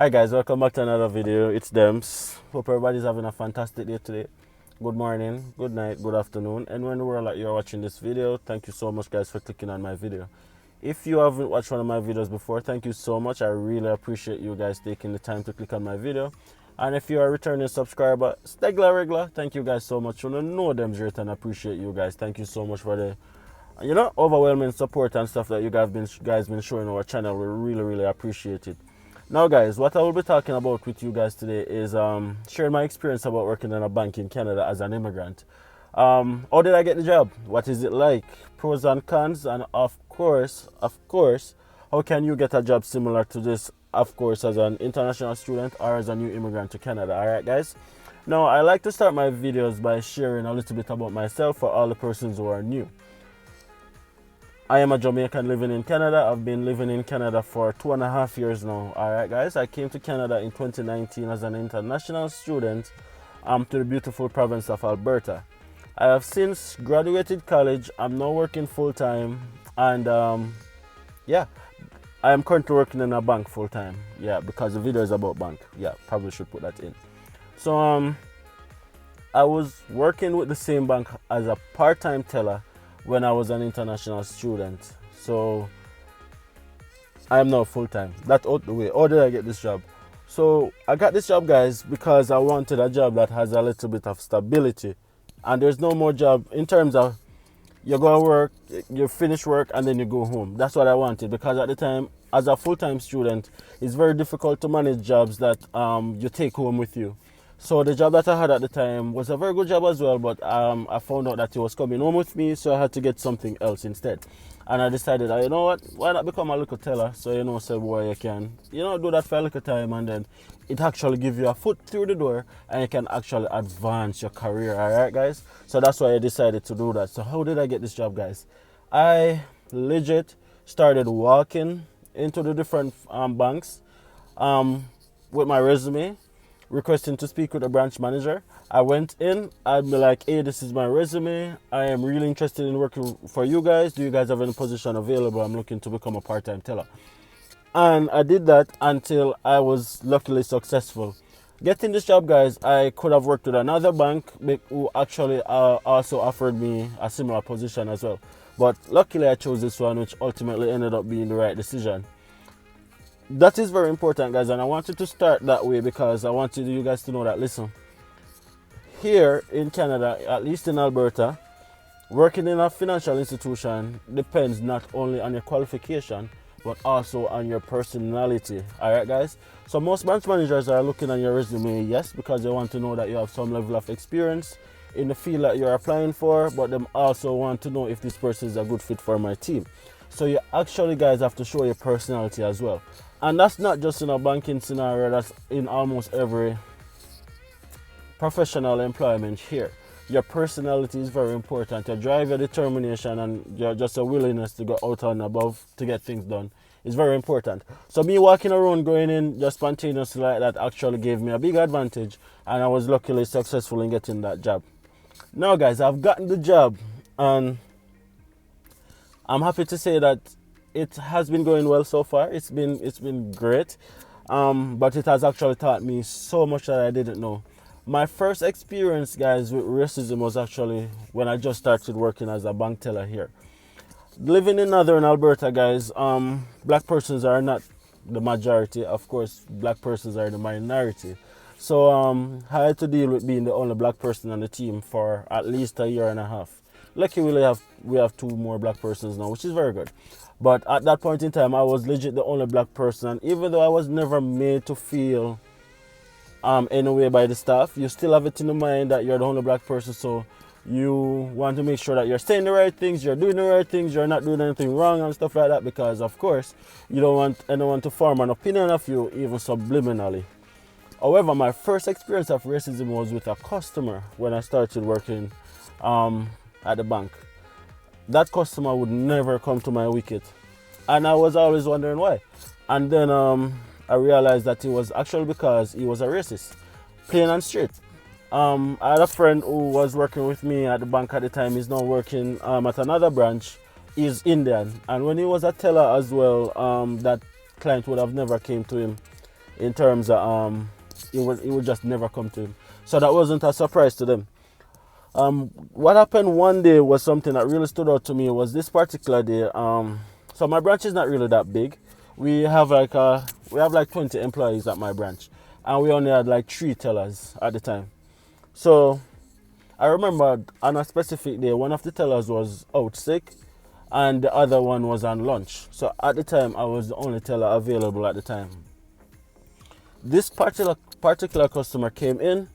Hi guys, welcome back to another video. It's Dems. Hope everybody's having a fantastic day today. Good morning, good night, good afternoon, and when the world that you're watching this video, thank you so much guys for clicking on my video. If you haven't watched one of my videos before, thank you so much. I really appreciate you guys taking the time to click on my video. And if you are a returning subscriber, regular, thank you guys so much. You know Dems return. I appreciate you guys. Thank you so much for the overwhelming support and stuff that you guys been showing our channel. We really appreciate it. Now guys, what I will be talking about with you guys today is sharing my experience about working in a bank in Canada as an immigrant. How did I get the job? What is it like? Pros and cons, and of course, how can you get a job similar to this, of course, as an international student or as a new immigrant to Canada? Alright guys? Now I like to start my videos by sharing a little bit about myself for all the persons who are new. I am a Jamaican living in Canada. I've been living in Canada for 2.5 years now. Alright guys, I came to Canada in 2019 as an international student to the beautiful province of Alberta. I have since graduated college. I'm now working full-time, and yeah, I am currently working in a bank full-time. Yeah, because the video is about bank. Yeah, probably should put that in. So I was working with the same bank as a part-time teller when I was an international student. So I am now full-time. That's out the way. How did I get this job? So I got this job guys because I wanted a job that has a little bit of stability, and there's no more job in terms of you go to work, you finish work, and then you go home. That's what I wanted, because at the time as a full-time student it's very difficult to manage jobs that you take home with you. So the job that I had at the time was a very good job as well, but I found out that it was coming home with me, so I had to get something else instead. And I decided, you know what, why not become a little teller? So say boy, you can do that for a little time, and then it actually give you a foot through the door, and you can actually advance your career. Alright guys, so that's why I decided to do that. So how did I get this job guys? I legit started walking into the different banks with my resume, requesting to speak with a branch manager. I went in, I'd be like, hey, this is my resume. I am really interested in working for you guys. Do you guys have any position available? I'm looking to become a part-time teller. And I did that until I was luckily successful. Getting this job guys, I could have worked with another bank who actually also offered me a similar position as well. But luckily I chose this one, which ultimately ended up being the right decision. That is very important guys, and I wanted to start that way because I wanted you guys to know that, listen, here in Canada, at least in Alberta, working in a financial institution depends not only on your qualification but also on your personality. Alright guys, so most branch managers are looking at your resume, yes, because they want to know that you have some level of experience in the field that you're applying for, but they also want to know if this person is a good fit for my team. So you actually guys have to show your personality as well. And that's not just in a banking scenario, that's in almost every professional employment here. Your personality is very important. Your drive, your determination, and your just a willingness to go out and above to get things done is very important. So me walking around going in just spontaneously like that actually gave me a big advantage, and I was luckily successful in getting that job. Now guys, I've gotten the job, and I'm happy to say that it has been going well so far. It's been great, but it has actually taught me so much that I didn't know. My first experience guys with racism was actually when I just started working as a bank teller here. Living in northern Alberta guys, black persons are not the majority. Of course, black persons are the minority. So I had to deal with being the only black person on the team for at least a year and a half. Luckily we have 2 more black persons now, which is very good. But at that point in time, I was legit the only black person. Even though I was never made to feel any way by the staff, you still have it in the mind that you're the only black person. So you want to make sure that you're saying the right things, you're doing the right things, you're not doing anything wrong and stuff like that, because of course you don't want anyone to form an opinion of you, even subliminally. However, my first experience of racism was with a customer when I started working at the bank. That customer would never come to my wicket, and I was always wondering why. And then I realized that it was actually because he was a racist, plain and straight. I had a friend who was working with me at the bank at the time. He's now working at another branch. He's Indian, and when he was a teller as well, that client would have never came to him in terms of it would just never come to him. So that wasn't a surprise to them. What happened one day was something that really stood out to me. Was this particular day. So my branch is not really that big. We have like 20 employees at my branch, and we only had like 3 tellers at the time. So I remember on a specific day, one of the tellers was out sick, and the other one was on lunch. So at the time, I was the only teller available at the time. This particular customer came in.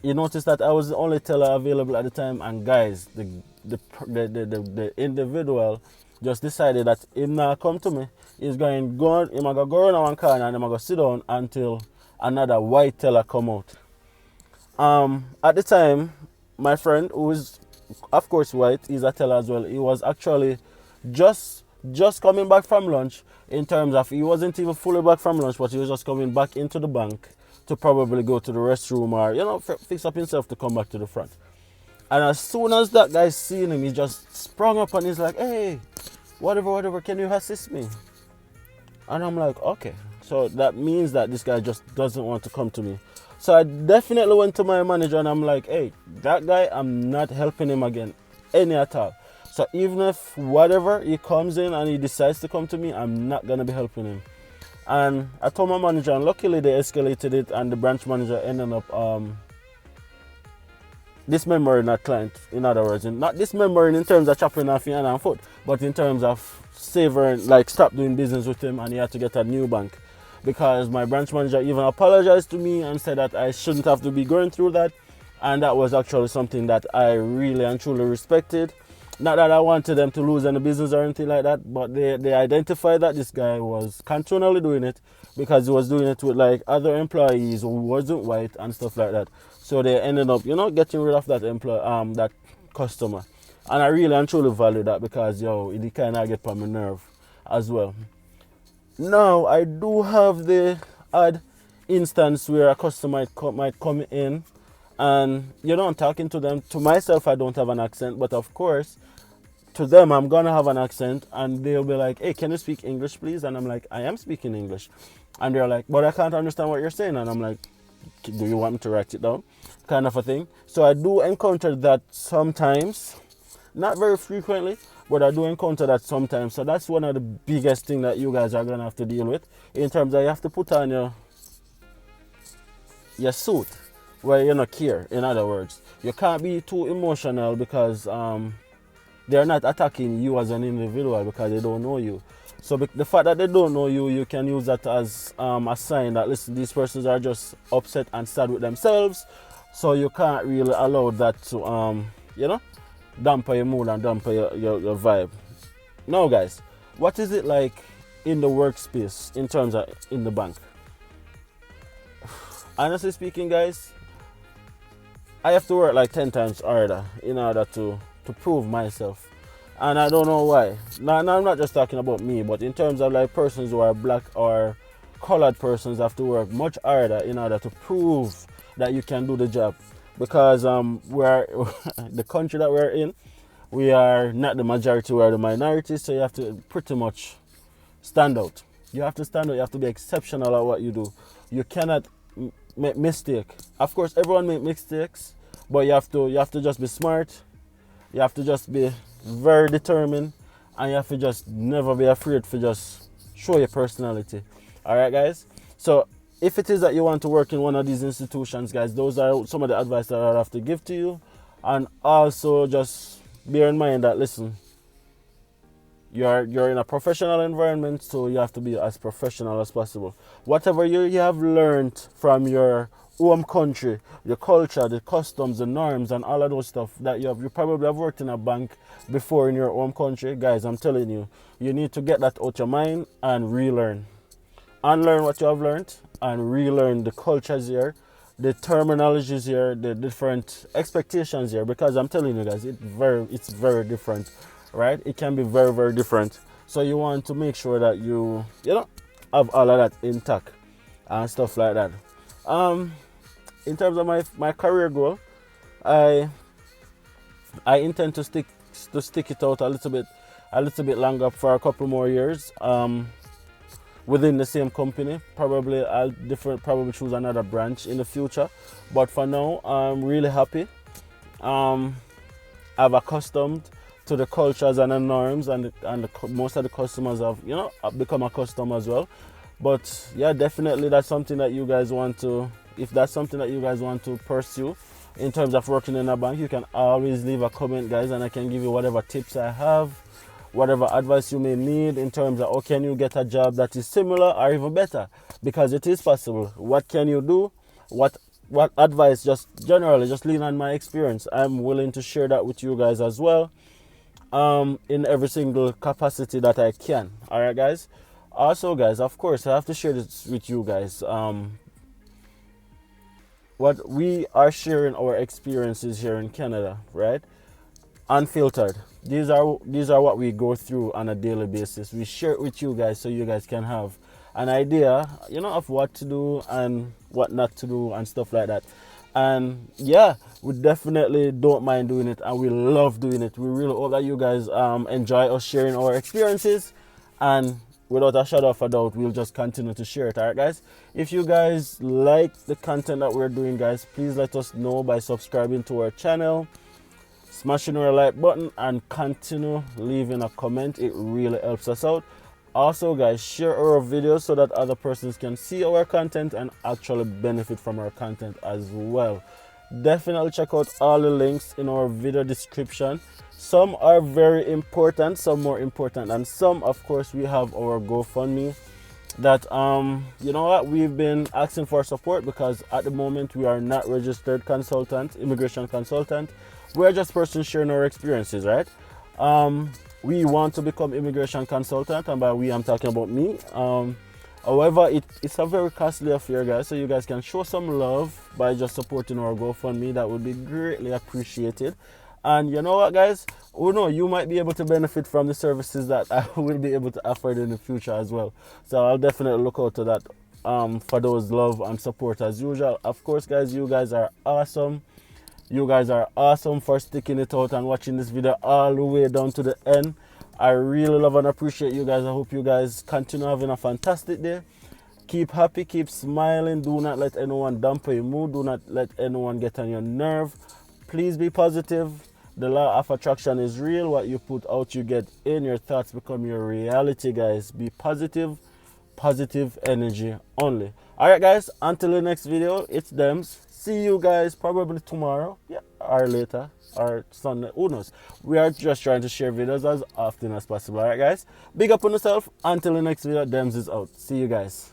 He noticed that I was the only teller available at the time, and guys, the individual just decided that he not come to me. He's going to go around one corner and he's going to sit down until another white teller come out. At the time, my friend, who is of course white, he's a teller as well. He was actually just coming back from lunch. In terms of, he wasn't even fully back from lunch, but he was just coming back into the bank to probably go to the restroom or fix up himself to come back to the front. And as soon as that guy seen him, he just sprung up and he's like, "Hey, whatever, can you assist me?" And I'm like, okay. So that means that this guy just doesn't want to come to me. So I definitely went to my manager and I'm like, "Hey, that guy, I'm not helping him again, any at all. So even if whatever he comes in and he decides to come to me, I'm not going to be helping him." And I told my manager, and luckily they escalated it, and the branch manager ended up dismembering that client. In other words, not dismembering in terms of chopping off hand and foot, but in terms of saving, like stop doing business with him, and he had to get a new bank. Because my branch manager even apologized to me and said that I shouldn't have to be going through that. And that was actually something that I really and truly respected. Not that I wanted them to lose any business or anything like that, but they identified that this guy was continually doing it because he was doing it with like other employees who wasn't white and stuff like that. So they ended up, getting rid of that that customer. And I really and truly value that because it kind of get on my nerve as well. Now I do have the odd instance where a customer might come in and I'm talking to them. To myself, I don't have an accent, but of course to them I'm gonna have an accent, and they'll be like, "Hey, can you speak English please?" And I'm like, "I am speaking English." And they're like, "But I can't understand what you're saying." And I'm like, "Do you want me to write it down?" Kind of a thing. So I do encounter that sometimes, not very frequently, but I do encounter that sometimes. So that's one of the biggest things that you guys are gonna have to deal with, in terms of you have to put on your suit where you not care. In other words, you can't be too emotional because they're not attacking you as an individual because they don't know you. So the fact that they don't know you, you can use that as a sign that, listen, these persons are just upset and sad with themselves. So you can't really allow that to damper your mood and damper your vibe. Now guys, what is it like in the workspace in terms of in the bank? Honestly speaking, guys, I have to work like 10 times harder in order to prove myself. And I don't know why. Now I'm not just talking about me, but in terms of like persons who are black or colored persons have to work much harder in order to prove that you can do the job. Because we're the country that we're in, we are not the majority, we are the minority, so you have to pretty much stand out. You have to stand out, you have to be exceptional at what you do. You cannot make mistake. Of course everyone make mistakes, but you have to just be smart. You have to just be very determined, and you have to just never be afraid to just show your personality. Alright guys, so if it is that you want to work in one of these institutions, guys, those are some of the advice that I have to give to you. And also just bear in mind that, listen, you're in a professional environment, so you have to be as professional as possible. Whatever you have learned from your home country, your culture, the customs, the norms, and all of those stuff that you probably have worked in a bank before in your home country, guys, I'm telling you, you need to get that out your mind and relearn. Unlearn what you have learned and relearn the cultures here, the terminologies here, the different expectations here, because I'm telling you guys, it's very different, right? It can be very, very different. So you want to make sure that you have all of that intact and stuff like that. In terms of my career goal, I intend to stick it out a little bit longer for a couple more years. within the same company. Probably I'll probably choose another branch in the future, but for now I'm really happy. I've accustomed to the cultures and the norms, and most of the customers have, you know, become accustomed as well. But yeah, definitely that's something that you guys want to, if that's something that you guys want to pursue in terms of working in a bank, you can always leave a comment, guys, and I can give you whatever tips I have, whatever advice you may need in terms of how can you get a job that is similar or even better, because it is possible. What can you do? What advice? Just generally, just lean on my experience. I'm willing to share that with you guys as well, in every single capacity that I can. All right, guys. Also, guys, of course, I have to share this with you guys. What we are sharing our experiences here in Canada, right? Unfiltered. These are what we go through on a daily basis. We share it with you guys so you guys can have an idea, you know, of what to do and what not to do and stuff like that. And yeah, we definitely don't mind doing it, and we love doing it. We really hope that you guys enjoy us sharing our experiences, and without a shadow of a doubt, we'll just continue to share it. All right, guys. If you guys like the content that we're doing, guys, please let us know by subscribing to our channel, smashing our like button, and continue leaving a comment. It really helps us out. Also, guys, share our videos so that other persons can see our content and actually benefit from our content as well. Definitely check out all the links in our video description. Some are very important, some more important, and some, of course, we have our GoFundMe that you know what, we've been asking for support, because at the moment we are not registered consultant, immigration consultant. We're just persons sharing our experiences, right? We want to become immigration consultant, and by we I'm talking about me. However, it's a very costly affair, guys, so you guys can show some love by just supporting our GoFundMe. That would be greatly appreciated. And you know what, guys, who knows, you might be able to benefit from the services that I will be able to offer in the future as well. So I'll definitely look out to that, for those love and support as usual. Of course, guys, you guys are awesome. You guys are awesome for sticking it out and watching this video all the way down to the end. I really love and appreciate you guys. I hope you guys continue having a fantastic day. Keep happy, keep smiling. Do not let anyone dampen your mood. Do not let anyone get on your nerve. Please be positive. The law of attraction is real. What you put out, you get in. Your thoughts become your reality, guys. Be positive. Positive energy only. All right, guys, until the next video, it's Dems. See you guys probably tomorrow, yeah, or later, or Sunday, who knows. We are just trying to share videos as often as possible. All right, guys, big up on yourself. Until the next video, Dems is out. See you guys.